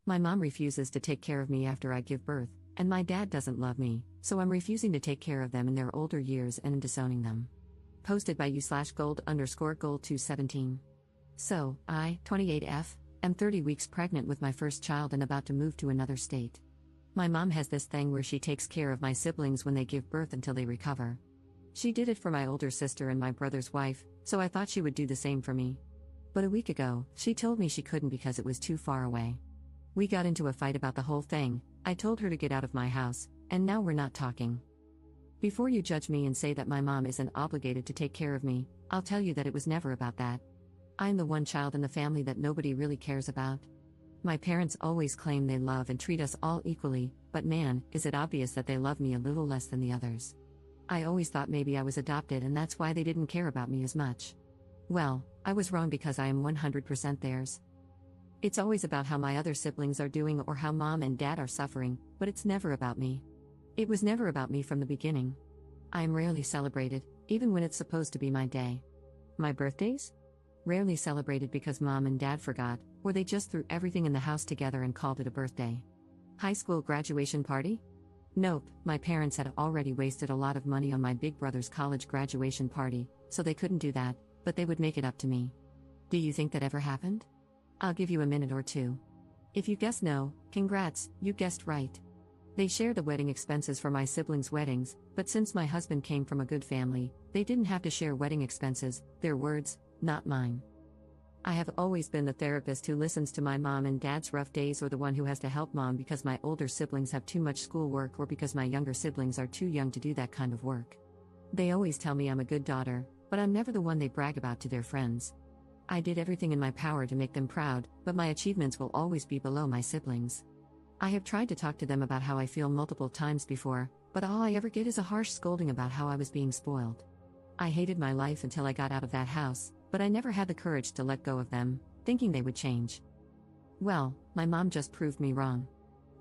My mom refuses to take care of me after I give birth, and my dad doesn't love me, so I'm refusing to take care of them in their older years and disowning them. Posted by u/gold_gold217. So, I, 28F, am 30 weeks pregnant with my first child and about to move to another state. My mom has this thing where she takes care of my siblings when they give birth until they recover. She did it for my older sister and my brother's wife, so I thought she would do the same for me. But a week ago, she told me she couldn't because it was too far away. We got into a fight about the whole thing. I told her to get out of my house, and now we're not talking. Before you judge me and say that my mom isn't obligated to take care of me, I'll tell you that it was never about that. I'm the one child in the family that nobody really cares about. My parents always claim they love and treat us all equally, but man, is it obvious that they love me a little less than the others. I always thought maybe I was adopted and that's why they didn't care about me as much. Well, I was wrong because I am 100% theirs. It's always about how my other siblings are doing or how mom and dad are suffering, but it's never about me. It was never about me from the beginning. I am rarely celebrated, even when it's supposed to be my day. My birthdays? Rarely celebrated because mom and dad forgot, or they just threw everything in the house together and called it a birthday. High school graduation party? Nope, my parents had already wasted a lot of money on my big brother's college graduation party, so they couldn't do that, but they would make it up to me. Do you think that ever happened? I'll give you a minute or two. If you guess no, congrats, you guessed right. They shared the wedding expenses for my siblings' weddings, but since my husband came from a good family, they didn't have to share wedding expenses, their words, not mine. I have always been the therapist who listens to my mom and dad's rough days or the one who has to help mom because my older siblings have too much schoolwork or because my younger siblings are too young to do that kind of work. They always tell me I'm a good daughter, but I'm never the one they brag about to their friends. I did everything in my power to make them proud, but my achievements will always be below my siblings. I have tried to talk to them about how I feel multiple times before, but all I ever get is a harsh scolding about how I was being spoiled. I hated my life until I got out of that house, but I never had the courage to let go of them, thinking they would change. Well, my mom just proved me wrong.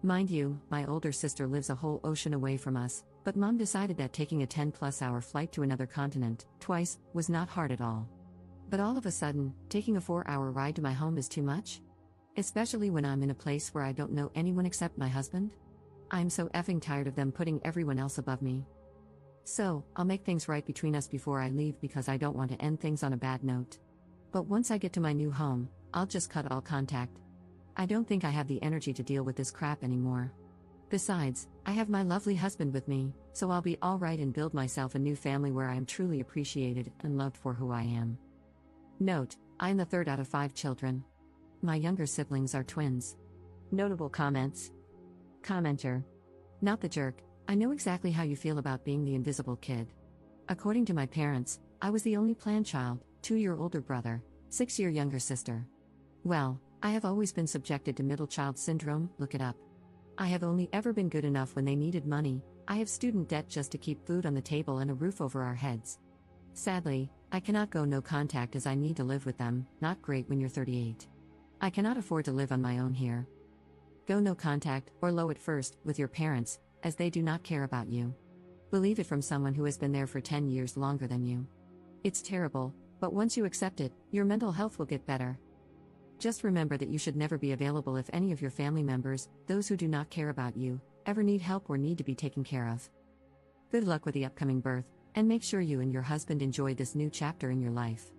Mind you, my older sister lives a whole ocean away from us, but mom decided that taking a 10+ hour flight to another continent, twice, was not hard at all. But all of a sudden, taking a 4-hour ride to my home is too much? Especially when I'm in a place where I don't know anyone except my husband? I'm so effing tired of them putting everyone else above me. So, I'll make things right between us before I leave because I don't want to end things on a bad note. But once I get to my new home, I'll just cut all contact. I don't think I have the energy to deal with this crap anymore. Besides, I have my lovely husband with me, so I'll be alright and build myself a new family where I am truly appreciated and loved for who I am. Note, I'm the third out of 5 children. My younger siblings are twins. Notable comments. Commenter. Not the jerk, I know exactly how you feel about being the invisible kid. According to my parents, I was the only planned child, 2-year older brother, 6-year younger sister. Well, I have always been subjected to middle child syndrome, look it up. I have only ever been good enough when they needed money. I have student debt just to keep food on the table and a roof over our heads. Sadly, I cannot go no contact as I need to live with them, not great when you're 38. I cannot afford to live on my own here. Go no contact, or low at first, with your parents, as they do not care about you. Believe it from someone who has been there for 10 years longer than you. It's terrible, but once you accept it, your mental health will get better. Just remember that you should never be available if any of your family members, those who do not care about you, ever need help or need to be taken care of. Good luck with the upcoming birth, and make sure you and your husband enjoy this new chapter in your life.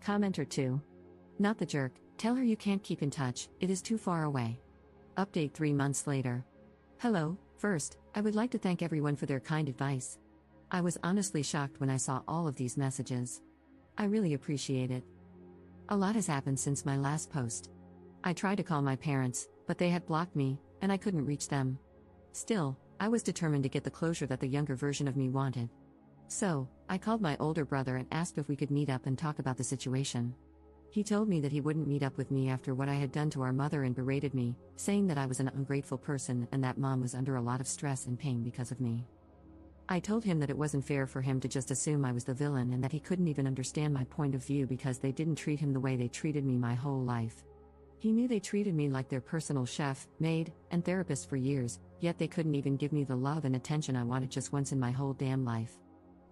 Commenter 2. Not the jerk, tell her you can't keep in touch, it is too far away. Update 3 months later. Hello, first, I would like to thank everyone for their kind advice. I was honestly shocked when I saw all of these messages. I really appreciate it. A lot has happened since my last post. I tried to call my parents, but they had blocked me, and I couldn't reach them. Still, I was determined to get the closure that the younger version of me wanted. So, I called my older brother and asked if we could meet up and talk about the situation. He told me that he wouldn't meet up with me after what I had done to our mother and berated me, saying that I was an ungrateful person and that mom was under a lot of stress and pain because of me. I told him that it wasn't fair for him to just assume I was the villain and that he couldn't even understand my point of view because they didn't treat him the way they treated me my whole life. He knew they treated me like their personal chef, maid, and therapist for years, yet they couldn't even give me the love and attention I wanted just once in my whole damn life.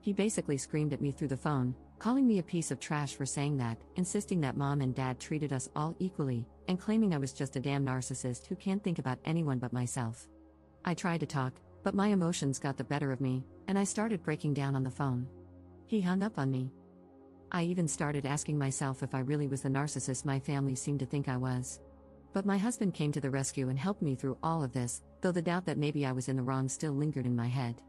He basically screamed at me through the phone, calling me a piece of trash for saying that, insisting that mom and dad treated us all equally, and claiming I was just a damn narcissist who can't think about anyone but myself. I tried to talk, but my emotions got the better of me, and I started breaking down on the phone. He hung up on me. I even started asking myself if I really was the narcissist my family seemed to think I was. But my husband came to the rescue and helped me through all of this, though the doubt that maybe I was in the wrong still lingered in my head.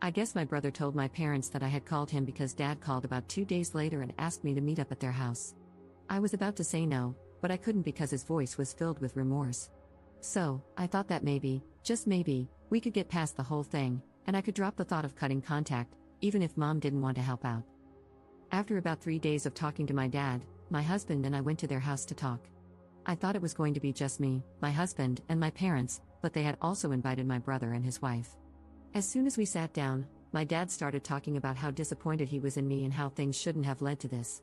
I guess my brother told my parents that I had called him because Dad called about 2 days later and asked me to meet up at their house. I was about to say no, but I couldn't because his voice was filled with remorse. So, I thought that maybe, just maybe, we could get past the whole thing, and I could drop the thought of cutting contact, even if Mom didn't want to help out. After about 3 days of talking to my dad, my husband and I went to their house to talk. I thought it was going to be just me, my husband, and my parents, but they had also invited my brother and his wife. As soon as we sat down, my dad started talking about how disappointed he was in me and how things shouldn't have led to this.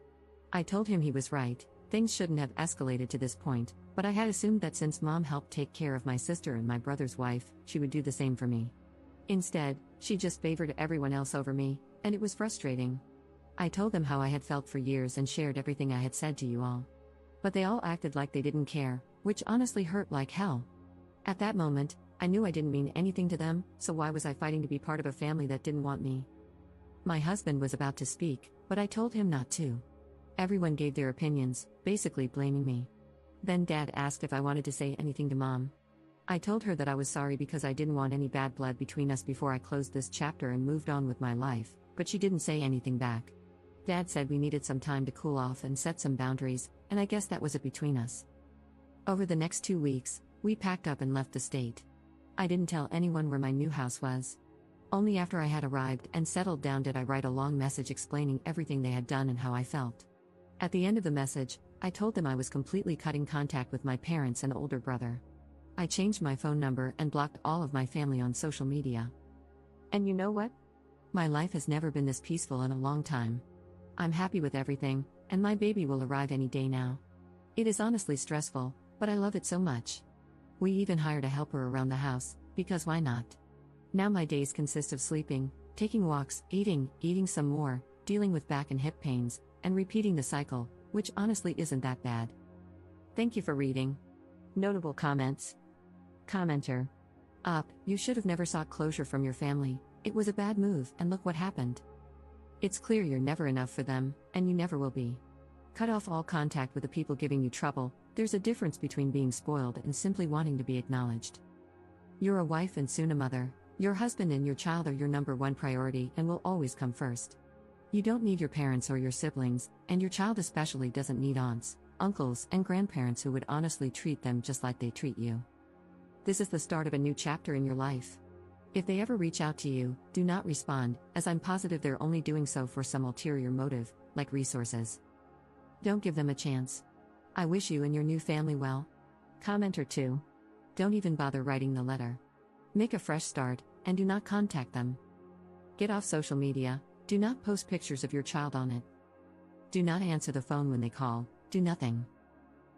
I told him he was right, things shouldn't have escalated to this point, but I had assumed that since Mom helped take care of my sister and my brother's wife, she would do the same for me. Instead, she just favored everyone else over me, and it was frustrating. I told them how I had felt for years and shared everything I had said to you all. But they all acted like they didn't care, which honestly hurt like hell. At that moment, I knew I didn't mean anything to them, so why was I fighting to be part of a family that didn't want me? My husband was about to speak, but I told him not to. Everyone gave their opinions, basically blaming me. Then Dad asked if I wanted to say anything to Mom. I told her that I was sorry because I didn't want any bad blood between us before I closed this chapter and moved on with my life, but she didn't say anything back. Dad said we needed some time to cool off and set some boundaries, and I guess that was it between us. Over the next 2 weeks, we packed up and left the state. I didn't tell anyone where my new house was. Only after I had arrived and settled down did I write a long message explaining everything they had done and how I felt. At the end of the message, I told them I was completely cutting contact with my parents and older brother. I changed my phone number and blocked all of my family on social media. And you know what? My life has never been this peaceful in a long time. I'm happy with everything, and my baby will arrive any day now. It is honestly stressful, but I love it so much. We even hired a helper around the house, because why not? Now my days consist of sleeping, taking walks, eating some more, dealing with back and hip pains, and repeating the cycle, which honestly isn't that bad. Thank you for reading. Notable comments. Commenter. You should have never sought closure from your family. It was a bad move, and look what happened. It's clear you're never enough for them, and you never will be. Cut off all contact with the people giving you trouble. There's a difference between being spoiled and simply wanting to be acknowledged. You're a wife and soon a mother. Your husband and your child are your number one priority and will always come first. You don't need your parents or your siblings, and your child especially doesn't need aunts, uncles, and grandparents who would honestly treat them just like they treat you. This is the start of a new chapter in your life. If they ever reach out to you, do not respond, as I'm positive they're only doing so for some ulterior motive, like resources. Don't give them a chance. I wish you and your new family well. Commenter 2. Don't even bother writing the letter. Make a fresh start, and do not contact them. Get off social media, do not post pictures of your child on it. Do not answer the phone when they call, do nothing.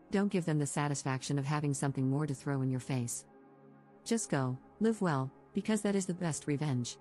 Don't give them the satisfaction of having something more to throw in your face. Just go, live well, because that is the best revenge.